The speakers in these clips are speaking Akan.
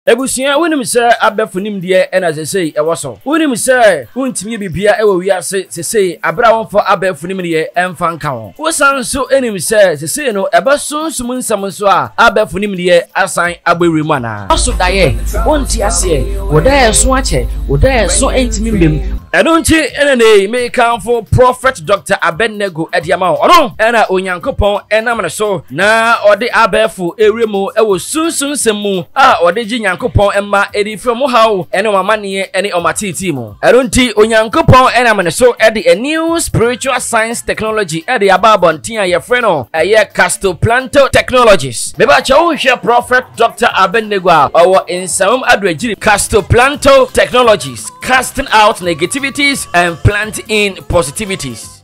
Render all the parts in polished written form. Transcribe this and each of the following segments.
Ebusia wonim se abefunim de ena sesei ewoso wonim se wontimi bibia ewo wiase sesei abra wonfo abefunim de emfa nka ho wosan so enim se sesei no ebesonsum nsam so a abefunim de asan agbewremu ana oso daye wonti ase wodaye so ache wodaye so entimi mbem enonchi enene me kanfo prophet Dr. Abennego ediama ono ena onyankopon enam ne so na ode abefu ewremu ewo sunsun semu a ode ji nyankopon emma edi from how ene mamane ene omatiti mu enonti onyankopon enam ne so edi a new spiritual science technology edi ababontia ye freno eye castoplanto technologies beba chawo hwe prophet Dr. Abennego owo insam adwagiri castoplanto technologies casting out negativities and planting in positivities.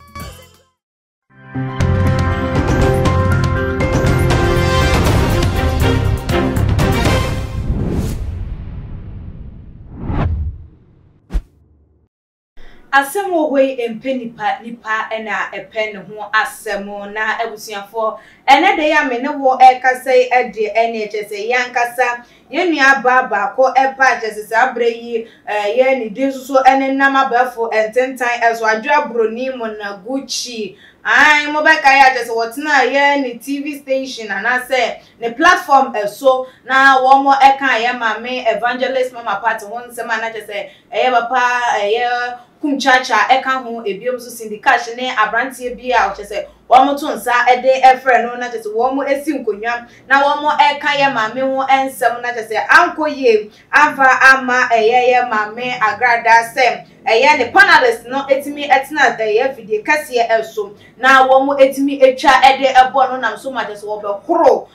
Asemo we empenipa nipa ena epen ho asemo na ebusuafo ene de ya me ne wo ekasai ede ene chese yankasa yenua baba ko epa chese abreyi ye ni dinsuso ene namabafo ententan eso adwabroni mo na Gucci ai mo be kai chese wotna ye ni TV station anase ne platform eso na wo mo eka ye mame evangelist mama party won sema na chese papa kumchacha eka ho ebiom so syndicate ne abrantie bia o chese wo mo to nsa ede efre no na chese wo mo esi nkonwa na wo mo eka ye mame ho ensem na chese ankoye ava ama ye mame agrada sem eye ne panelist no etimi etina the ye video kase eso na wo mo etimi etwa ede ebo no nam so ma chese wo be koro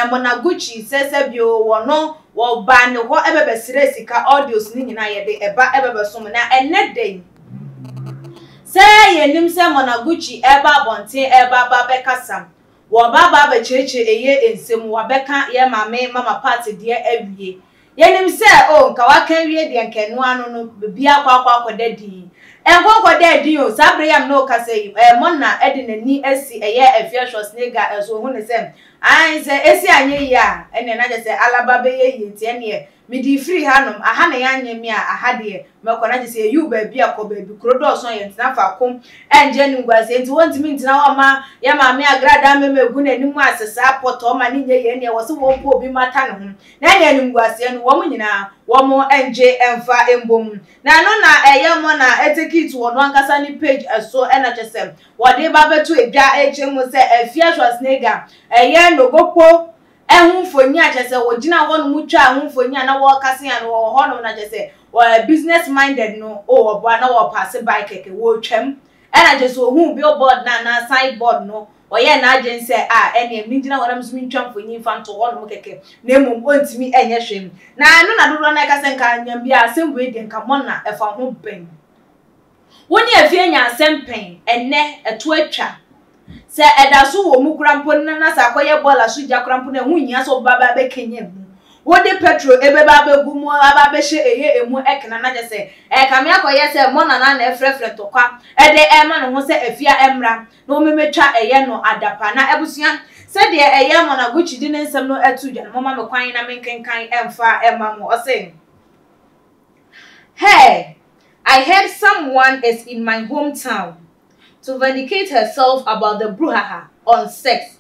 mona Gucci sese bio wo no wo ba ne ho ebebe sire sika audios ni nyina ye de eba ebebe so na enede say yenim se mona Gucci eba bonte eba babeka sam wo baba ba cheche eye ensem wo beka ye mama party de awie yenim se o nka wakan wie de nkanu anu no bibia kwa dadi enko dadi o sabre yam no ka say mona edi nani asi eye Afia Schwar eso hu ne sem ai se esi anye ya ene na je se alaba be ye yenti ene midi free hanom aha na ya nyemi a aha de mekona je se yu ba bia ko ba bi krodo so yenti na fa kom enje ni ngwase enti wonti mi ntina wa ma ya ma me agrada me megu na ni mu asesa poto ma ni nye ye ne wo se wo po obi mata ne ho na ene ni ngwase no wo mu nyina wo mo enje emfa embom na no na eye mo na etikit wo no ankasa ni page eso ena je se wo de ba betu edwa eche mu se Afia Schwar eye nogopo ehunfoni achese wo gina ho no mutwa ehunfoni na wo kase ya no ho no na chese wo business minded no o obo na wo pass by keke wo twam ena chese ohun billboard na sideboard no oye na agency ene mi gina wo na msumi twam foni fanto ho no keke na emom ontimi enye hwem na no na dodo na kase nka nyam bia asem de nka mona efa ho ben woni Afia nya asem pen enne eto atwa se edaso wo mu krampo na sa akoye bola suja krampo na hu nya so baba be kenye mu wo de petrol ebeba begu mu aba be hye eye emu ekna na je se kame akoye se mona na efrefre tokwa ede ema no ho se Afia emra no memetwa eye no adapa na ebusia se de eye mona Gucci di nsem no atuja no mama me kwan na menkenkan emfa ema mo o se hey, I heard someone is in my hometown to vindicate herself about the brouhaha on sex.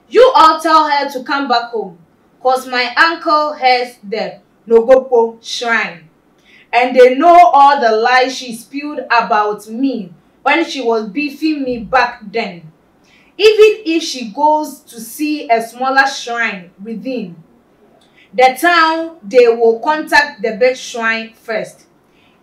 You all tell her to come back home, cause my uncle has the Nogopo shrine. And they know all the lies she spewed about me when she was beefing me back then. Even if she goes to see a smaller shrine within the town, they will contact the big shrine first.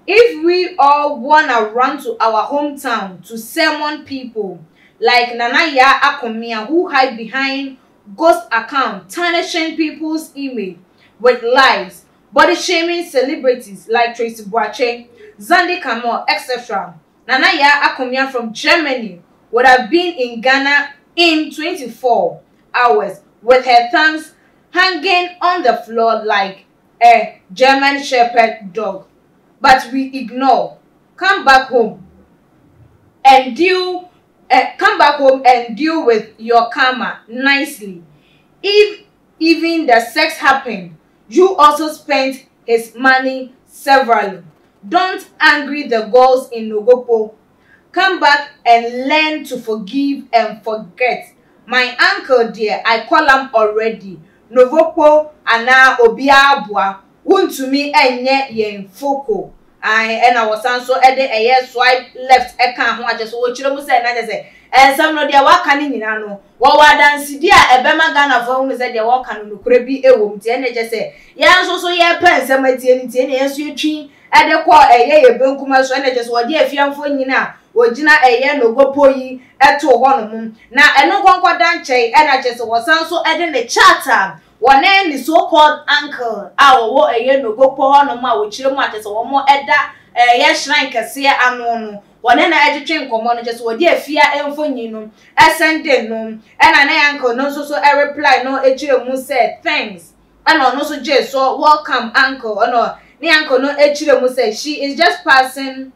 If we all wanna run to our hometown to summon people like Nanaya Akomia who hide behind ghost account, tarnishing people's image with lies, body shaming celebrities like Tracy Boache, Zandi Kamo, etc. Nanaya Akomia from Germany would have been in Ghana in 24 hours with her thumbs hanging on the floor like a German shepherd dog. But we ignore. Come back home and deal with your karma nicely. If even the sex happened, You also spent his money severally. Don't angry the girls in Nogopo. Come back and learn to forgive and forget. My uncle dear, I call him already. Novopo ana obiabwa. Won't to me enye yen foko. And I was so ede a year swipe left a can I just watch you say and say. And some no dear walk in no. What dance dear a bema gana phone said they walk on the crabby a woman. And just say, yes, also yeah, pen some maternity and yes, you tree. At the quar a year, Bunkuma, so I just what dear if you're for you now. Ojina eye no go poyi eto hono na eno kwankwa danche and I just was so eden the charter one the so called uncle awo eye no go po hono ma wo chire mu atese wo mo eda ye shrine kese anu no one na edetwe nkomo no just wo di afia emfonyi no esende no and an uncle no so a reply no echire mu said thanks and no so je so welcome uncle no ni uncle no echire mu said she is just passing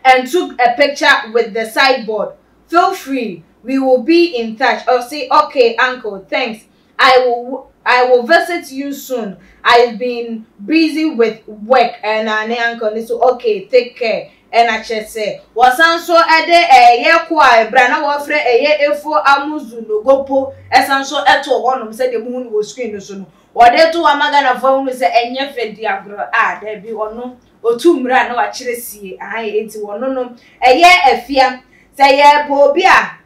and took a picture with the sideboard. Feel free, we will be in touch. I'll say, okay, uncle, thanks. I will visit you soon. I've been busy with work and uncle so okay, take care. And I just say, was so a day a year quiet, Brana Wafre a year for Amuzu no gopo, as I'm so at one said the moon was screened soon. What they two are magana phone is a enya fed diagram. There be one no. Otumra no achire sie ai enti wono no eye afia say ye po bia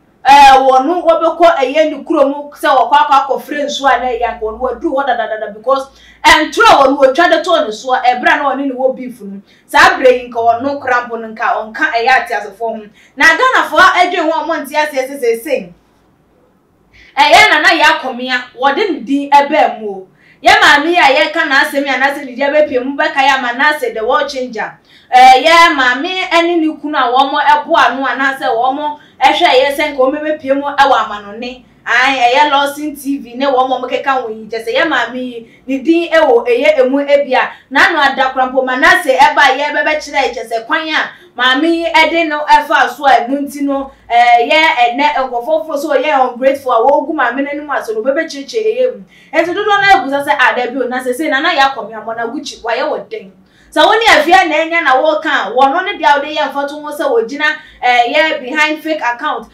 wonu wobekọ eye ni kuromu se wokwa akofre nso a na ya ko no adu wodadada because entro wonu otwa de to ne so ebra na woni ne wo beef no sa brain ka wonu crampo nka onka eye atiasefo ho na Ghana fo adwen ho monti ase eye na ya komia wode din ebe mu ye mami ya ye ka na asemi anase lidia be pie mu be ka ya manase the world changer ye mami eni ni kunu a wo mo ebo anu anase wo mo ehwe ye sen ko mebe pie mu e wa manone ai ye Lawson TV ne wo mo mekeka wo yi je se ye mami ni din e wo eye emu ebia na anu adakrampo manase e ba ye bebe kire je se kwan a mami ede no efa so a nunti no ye ene enkofofo so ye ungrateful a wo gu mami nanu aso no bebe chiche eye enti dodo na ebusa se adabi o na se na ya komia mo na guchi wa ye woden so woni afia na enya na wo kan wono ne dia ode ye mfato ho se wogina ye behind fake account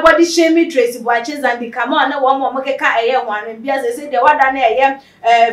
body shame trace boaches and the come on na wo mo mekeka eye hwan bia se de wada na eye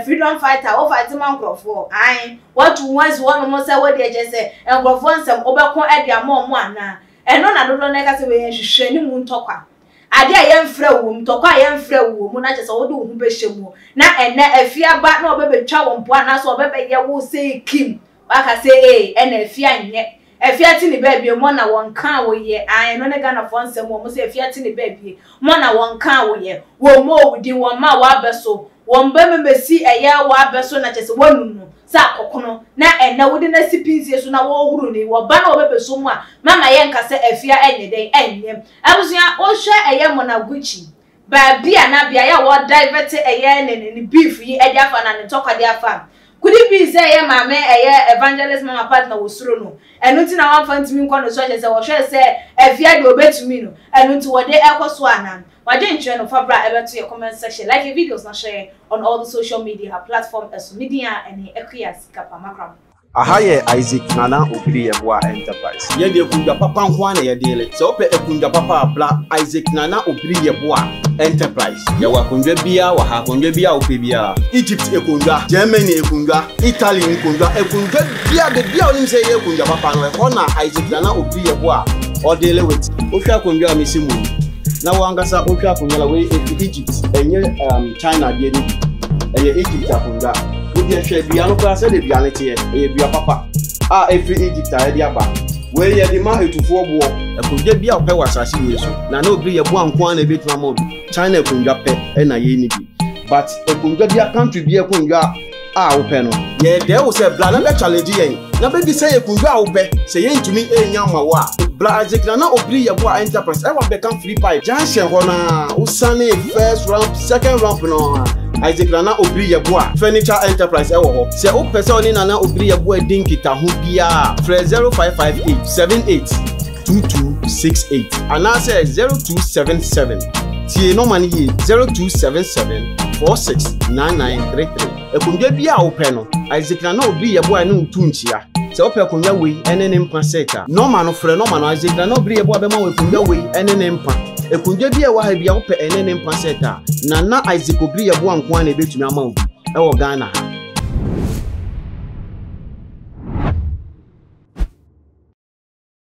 freedom fighter o fight man crofo ai what once one mo se wo de je se enkrofo nsem obekon e dia mo ana eno na dodo na ka se we hwehwe ni mu ntokwa ade a yemfra wo mtokwa yemfra wo mu na chese wo de wo be hyemu na ene afia ba na obebetwa wo mpo ana so obebe ye wo se kim aka se ene afia nye afia ti ni baby mo na won kan wo ye an no ne Ghana fo nsem wo mo se afia ti ni baby mo na won kan wo ye wo mo wudi wo ma wa beso won be memesi eya wa beso na chese wonunu sa kokono na ene wudi na sipinsie so na wo huru ni wo ba na obebeso mu a mama ye nka se afia enye den enye abusia o hwe eye mo na guchi ba bia na bia ya wo divert eye ne beef yi e dia fa na ne tokwa dia fa could it be say ye mama eye evangelist mama partner wo suro no enu ti na wan fa ntimi nko no so je se wo hwe se afia de obetumi no enu ti wo de ekoso anan waje ntwe no fabra ebeto your comment section like your videos na share on all the social media platform as media and ekia sikapa makram Ahaye Isaac Nana Obiri Yeboa Enterprise. Yede kunja papa nkwane yedele. Se ope ekunja papa abla Isaac Nana Obiri Yeboa Enterprise. Yawa kunja bia wa ha kunja bia ope bia. Egypt ekunja, Germany ekunja, Italy ekunja bia de bia onim se ye kunja papa no e na Isaac Nana Obiri Yeboa odele with. Ofia kunja misimu. Na wangasa ofia kunja la we Egypt enye China de ni. Enye Egypt akunja. Odi ehwe bia no kwa se de bia ne tie e bia papa every Egypt a de aba we ye de ma etufo bo ekunja bia ope wasase we so na Obiri Yeboa nko na betuma mo China ekunja pe na ye ni bi but ekunja bia country bia ekunja ope no ye de wo se bla na be challenge yen na be bi se ekunja ope se ye ntumi enya ma wa bla Isaac Nana Obiri Yeboa Enterprise e wa be kan free pipe junction ho na usane first round second round no Isaac Nana Obiri Yeboa Furniture Enterprise ewo ho se o pese oni Nana Obiri Yeboa din kita ho bia 0558 78 2268 anase 0277 tie no mani 0277 469933 akondwa bi a wopɛ no Isaac Nana Obiri ye boa no ntu nchia se wopɛ akondwa wei ene ne mpa seta normal no frɛ normal no Isaac Nana Obiri ye boa be ma wo akondwa wei ene ne mpa akondwa bi a wa ha bia wopɛ ene ne mpa seta Nana Isaac Obiri ye boa nko na ebetumi ama wo e wo Ghana ha